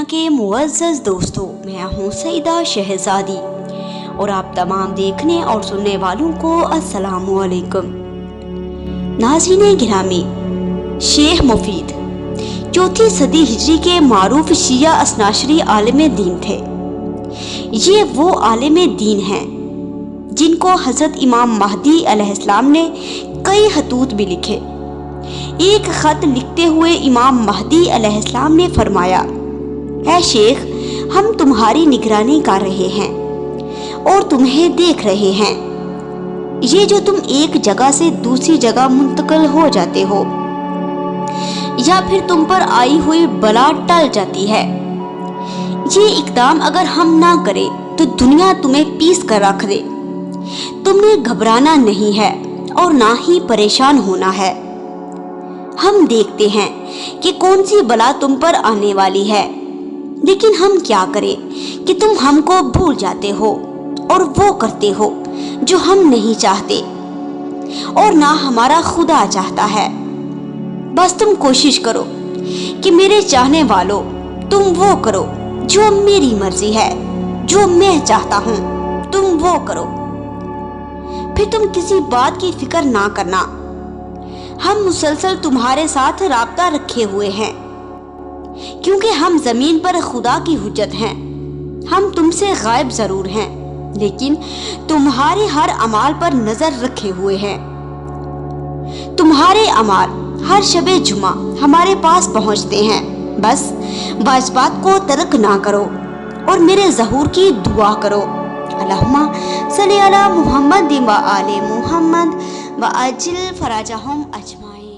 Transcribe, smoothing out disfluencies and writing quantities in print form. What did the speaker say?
کے معزز دوستوں، میں ہوں سیدہ شہزادی اور آپ تمام دیکھنے اور سننے والوں کو السلام علیکم۔ ناظرین گرامی، شیخ مفید 4 صدی ہجری کے معروف شیعہ اثناشری عالم دین تھے۔ یہ وہ عالم دین ہیں جن کو حضرت امام مہدی علیہ السلام نے کئی خطوط بھی لکھے۔ ایک خط لکھتے ہوئے امام مہدی علیہ السلام نے فرمایا: اے شیخ، ہم تمہاری نگرانی کر رہے ہیں اور تمہیں دیکھ رہے ہیں۔ یہ جو تم ایک جگہ سے دوسری جگہ منتقل ہو جاتے ہو یا پھر تم پر آئی ہوئی بلا ٹل جاتی ہے، یہ اقدام اگر ہم نہ کریں تو دنیا تمہیں پیس کر رکھ دے۔ تم نے گھبرانا نہیں ہے اور نہ ہی پریشان ہونا ہے۔ ہم دیکھتے ہیں کہ کون سی بلا تم پر آنے والی ہے، لیکن ہم کیا کریں کہ تم ہم کو بھول جاتے ہو اور وہ کرتے ہو جو ہم نہیں چاہتے اور نہ ہمارا خدا چاہتا ہے۔ بس تم کوشش کرو کہ میرے چاہنے والوں، تم وہ کرو جو میری مرضی ہے، جو میں چاہتا ہوں تم وہ کرو، پھر تم کسی بات کی فکر نہ کرنا۔ ہم مسلسل تمہارے ساتھ رابطہ رکھے ہوئے ہیں، کیونکہ ہم زمین پر خدا کی حجت ہیں۔ ہم تم سے غائب ضرور ہیں، لیکن تمہارے ہر عمال پر نظر رکھے ہوئے ہیں۔ تمہارے عمال ہر شب جمعہ ہمارے پاس پہنچتے ہیں۔ بس واجبات کو ترک نہ کرو اور میرے ظہور کی دعا کرو۔ اللہم صلی علی محمد و آل محمد وعجل فرجہم اجمعین۔